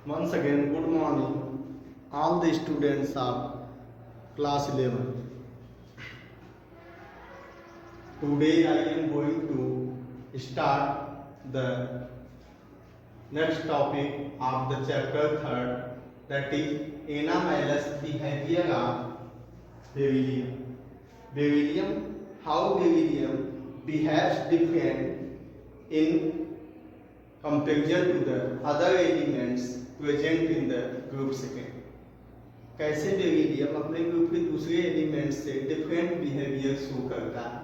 Once again, good morning, all the students of class 11. Today I am going to start the next topic of the chapter 3rd, that is anomalous behavior of beryllium. Beryllium, how beryllium behaves different in comparison to the other elements present in the group second. कैसे beryllium अपने group के दूसरे element से different behaviour show करता है।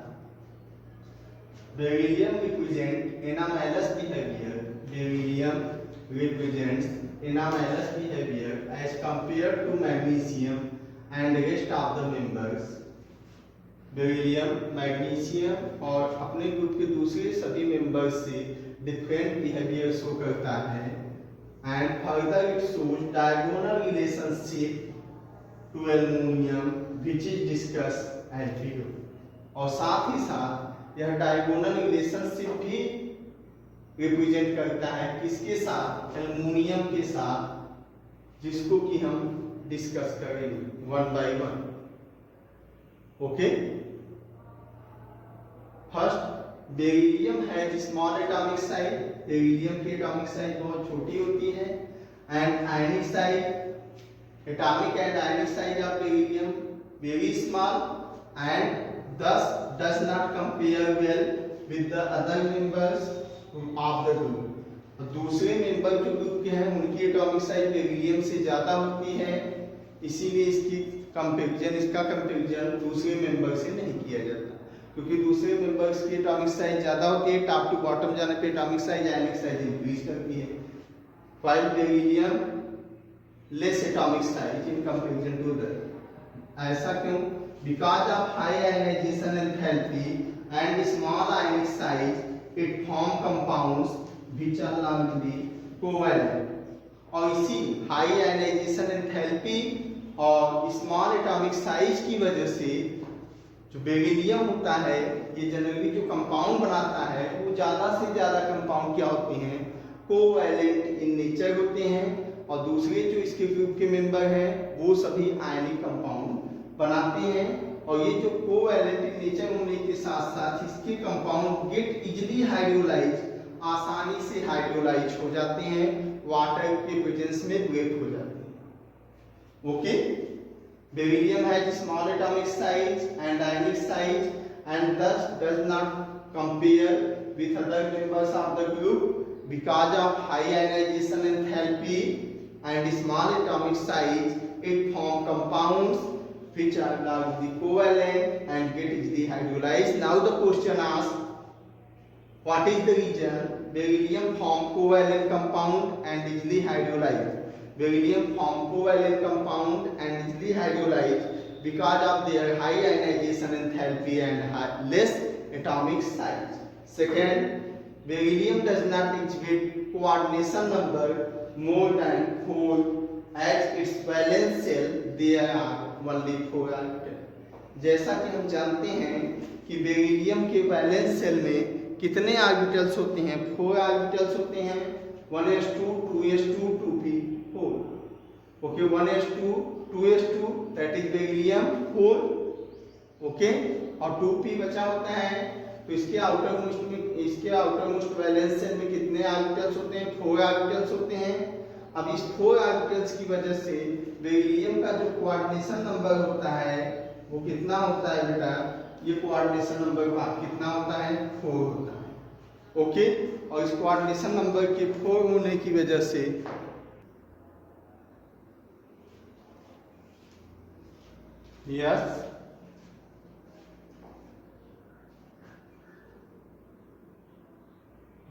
Beryllium represent anomalous behaviour. Beryllium represents anomalous behaviour as compare to magnesium and rest of the members. Beryllium magnesium और अपने group के दूसरे सभी मेंबर्स से डिफरेंट बिहेवियर शो करता है। And further it shows diagonal relationship to aluminum which is discussed as below। और साथ ही साथ यह डायगोनल रिलेशनशिप भी रिप्रेजेंट करता है किसके साथ, एल्युमिनियम के साथ, जिसको कि हम डिस्कस करेंगे one by one. Okay, first beryllium has small atomic size. Beryllium की एटॉमिक साइज बहुत छोटी होती है। And ionic size, atomic and ionic size of beryllium very small and thus does not compare well with the other members of the group। दूसरे member जो group के हैं उनकी एटॉमिक साइज बेरिलियम से ज्यादा होती है, इसीलिए इसका कंपैरिजन दूसरे मेंबर से नहीं किया जाता, क्योंकि दूसरे मेंबर्स की एटॉमिक साइज ज्यादा होती है। टॉप टू बॉटम जाने पे atomic size ionic size increase करती है, while beryllium less atomic size in comparison to the. ऐसा क्यों? Because of high ionization enthalpy and small ionic size it form compounds which are largely covalent. और इसी high ionization enthalpy और small atomic size की वजह से जो beryllium होता है ये जनरली जो कंपाउंड बनाता है वो ज्यादा से ज्यादा कंपाउंड क्या होते हैं, कोवैलेंट इन नेचर होते हैं। और दूसरे जो इसके ग्रुप के मेंबर हैं वो सभी आयनिक कंपाउंड बनाते हैं। और ये जो कोवैलेंट इन नेचर होने के साथ साथ इसके कंपाउंड गेट इजिली हाइड्रोलाइज, आसानी से हाइड्रोलाइज हो जाते हैं, वाटर के प्रेजेंस में ब्रेक हो जाते हैं। Okay, beryllium has small atomic size and ionic size and thus does not compare with other members of the group because of high ionization enthalpy and small atomic size. It form compounds which are largely covalent and get easily hydrolyzed. Now the question asks, what is the reason beryllium form covalent compound and easily hydrolyzed? Beryllium form covalent compound and easily hydrolyzed because of their high ionization enthalpy and less atomic size. Second, beryllium does not exhibit coordination number more than 4 as its valence shell there are only 4 orbitals। जैसा कि हम जानते हैं कि beryllium के valence shell में कितने orbitals होते हैं, 4 ऑर्बिटल्स होते हैं, 1s2 2s2 2p4। Okay, 1s2 2s2 that is beryllium 4। Okay, और 2p बचा होता है, तो इसके आउटर मोस्ट वैलेंस सेल में कितने ऑर्बिटल्स होते हैं, 4 ऑर्बिटल्स होते हैं। अब इस 4 ऑर्बिटल्स की वजह से बेरिलियम का जो कोऑर्डिनेशन नंबर होता है वो कितना होता है बेटा, ये कोऑर्डिनेशन नंबर कितना होता है, 4 होता है। ओके, और इस कोऑर्डिनेशन नंबर के 4 होने की वजह से yes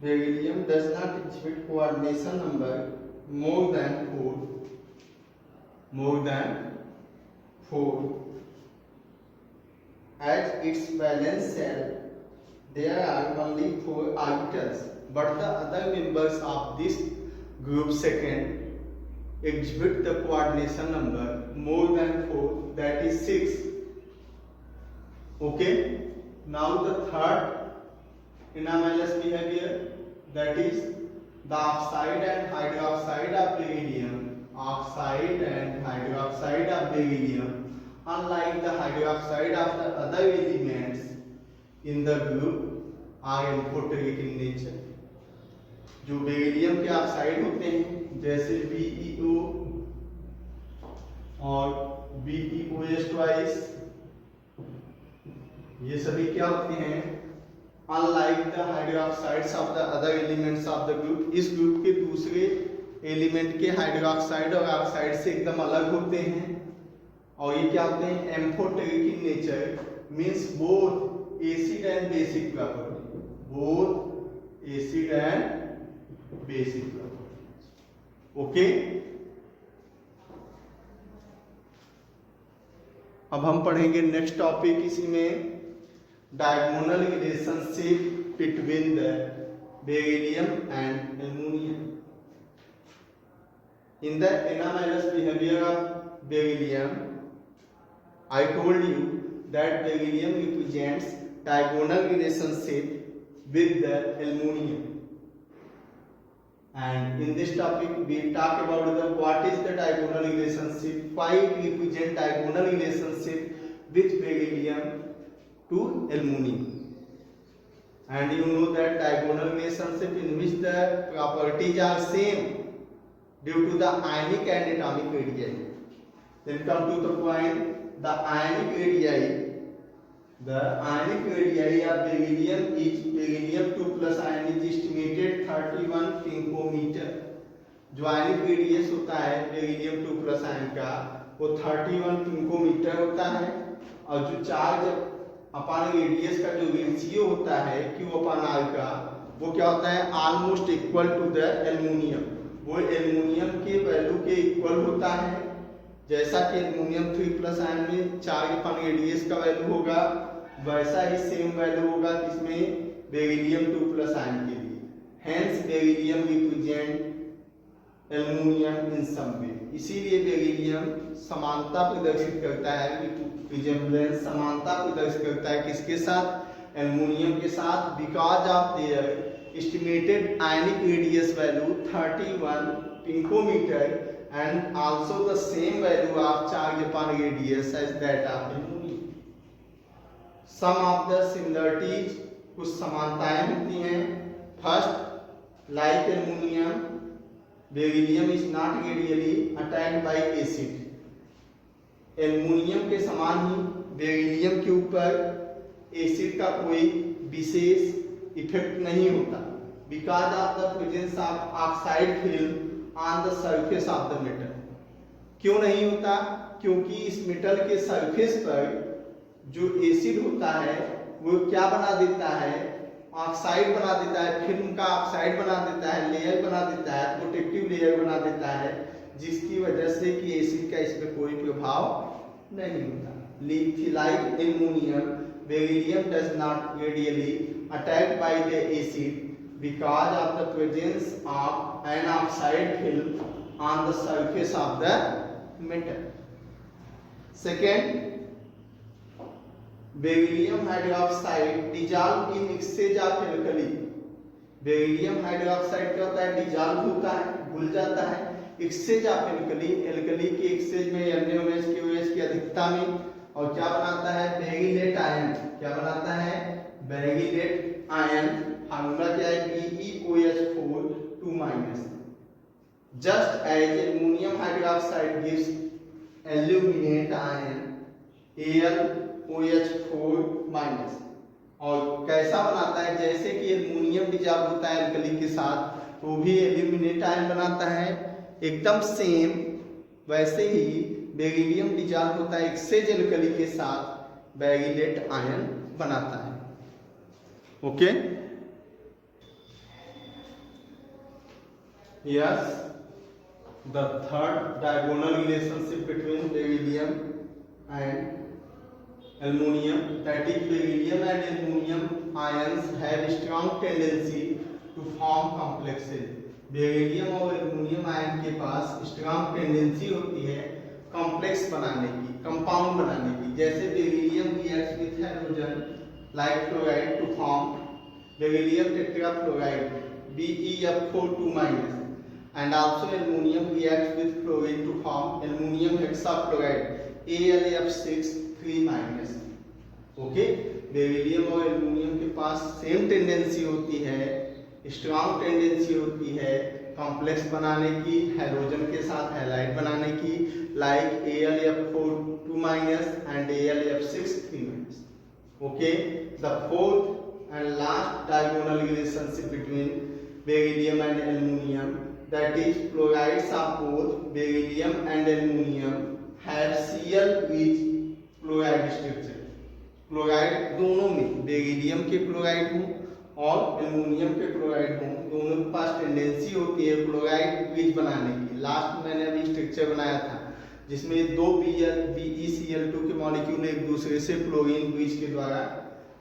beryllium does not exhibit coordination number more than 4 as its valence shell there are only 4 orbitals, but the other members of this group second exhibit the coordination number more than 4, that is 6। Okay, now the third anomalous behavior, that is the oxide and hydroxide of beryllium, oxide and hydroxide of beryllium, unlike the hydroxide of the other elements in the group, are amphoteric in nature. जो beryllium के oxide होते हैं जैसे BeO और BeOH twice, ये सभी क्या होते हैं? Unlike the hydroxides of the other elements of the group, इस ग्रुप के दूसरे एलिमेंट के हाइड्रोक्साइड और ऑक्साइड से एकदम अलग होते हैं। और ये क्या होते हैं? Amphoteric in nature, means both acid and basic property, both acid and basic property. Okay, अब हम पढ़ेंगे नेक्स्ट टॉपिक इसी में, diagonal relationship between the beryllium and aluminium. In the anomalous behaviour of beryllium, I told you that beryllium represents diagonal relationship with the aluminum, and in this topic we talk about the what is the diagonal relationship, why it represent diagonal relationship with beryllium to aluminum, and you know that diagonal relationship in which the properties are same due to the ionic and atomic radii. Then come to the point, the ionic radii of beryllium is beryllium 2 plus ion is estimated 31 picometer. जो ionic radius होता है beryllium 2 plus ion का वो 31 picometre होता है, और जो charge upon radius का जो रेशियो होता है Q अपॉन R का वो क्या होता है? Almost equal to the aluminium, वो एल्युमिनियम के वैल्यू के इक्वल होता है। जैसा कि एल्युमिनियम 3 प्लस आयन में चार्ज अपॉन रेडियस का वैल्यू होगा, वैसा ही सेम वैल्यू होगा किसमें? बेरिलियम 2 प्लस आयन के लिए। हेंस बेरिलियम रिप्रेजेंट एल्युमिनियम इन सम वे, इसीलिए बेरिलियम समानता प्रदर्शित करता है, रिजेम्बलेंस समानता प्रदर्शित करता है किसके साथ? एल्युमिनियम के साथ, because of their estimated ionic radius value 31 picometer and also the same value of charge upon radius as that of aluminum. Some of the similarities, कुछ समानताएं होती हैं। First, like aluminum, beryllium is not radially attacked by acid. Aluminium के समान ही beryllium के ऊपर acid का कोई विशेष इफेक्ट नहीं होता, because of the presence of oxide film on the surface of the metal। क्यों नहीं होता? क्योंकि इस मेटल के सरफेस पर जो एसिड होता है वो क्या बना देता है? ऑक्साइड बना देता है, फिल्म का ऑक्साइड बना देता है, लेयर बना देता है, प्रोटेक्टिव लेयर बना देता है, जिसकी वजह से कि एसिड का इसमें कोई प्रभाव नहीं होता। Like aluminum, beryllium does not radially attacked by the acid because of the presence of an oxide film on the surface of the metal. Second, beryllium hydroxide dissolved in exchange of alkali। Beryllium hydroxide क्या होता है? Dissolve होता है, घुल जाता है exchange of alkali, alkali के exchange में NaOH के OH की अधिकता में, और क्या बनाता है? Beryllate ion. क्या बनाता है? Beryllate ion. फार्मूला क्या है? BeOH4 2 minus. Just as aluminium hydroxide gives aluminate ion AlOH4 minus. और कैसा बनाता है? जैसे कि एल्युमिनियम डिजॉल्व होता है एल्कली के साथ, तो भी एल्यूमिनेट आयन बनाता है, एकदम सेम वैसे ही बेरिलियम डिजॉल्व होता है एक्सचेंज एल्कली के साथ, बेरिलेट आयन बनाता है। Okay, yes, the third diagonal relationship between beryllium and aluminum, that is beryllium and aluminum ions have strong tendency to form complexes। Beryllium और एल्युमिनियम आयन के पास strong tendency होती है complex बनाने की, कंपाउंड बनाने की। जैसे beryllium reacts with hydrogen like fluoride to form beryllium tetrafluoride, BeF4 2 minus. And also aluminum reacts with chlorine to form aluminum hexafluoride AlF6 3 minus. Okay, beryllium और aluminium के पास same tendency होती है, strong tendency होती है complex बनाने की, hydrogen के साथ हैलाइड बनाने की, like AlF4 2 minus and AlF6 3 minus. Okay, the fourth and last diagonal relationship between beryllium and aluminium, that is fluorides of both beryllium and aluminium have Cl with fluoride structure. Chloride दोनों में, beryllium के chloride हों और aluminium के chloride हों, दोनों के पास tendency होती है क्लोराइड ब्रिज बनाने की। लास्ट में मैंने अभी स्ट्रक्चर बनाया था जिसमें दो BeCl2 के मॉलिक्यूल एक दूसरे से फ्लोरीन ब्रिज के द्वारा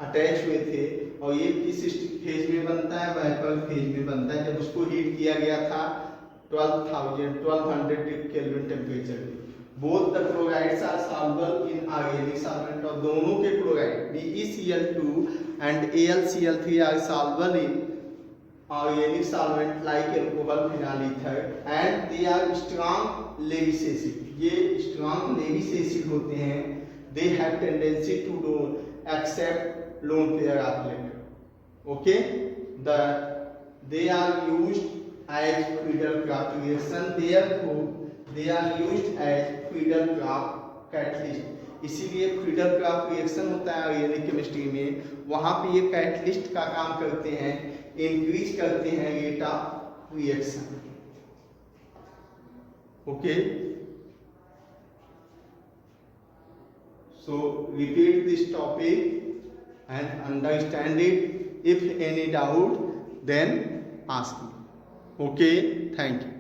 अटैच हुए थे, और ये किस फेज में बनता है, वेपर फेज में बनता है, जब उसको हीट किया गया था 1200 केल्विन टेम्परेचर पे। Both the chlorides are soluble in organic solvent, और दोनों के chloride BeCl2 and AlCl3 are soluble in organic solvent like alcohol, phenyl ether, and they are strong Lewis acid. ये strong Lewis acid होते हैं, they have tendency to don't accept lone pair of electron. Okay, they are used as Friedel-Crafts reaction, therefore they are used as Friedel-Crafts catalyst. इसीलिए Friedel-Crafts reaction होता है organic chemistry में, वहां पे ये catalyst का काम करते हैं, इंक्रीज करते हैं rate of reaction. Okay, so repeat this topic and understand it. If any doubt, then ask me. Okay, thank you.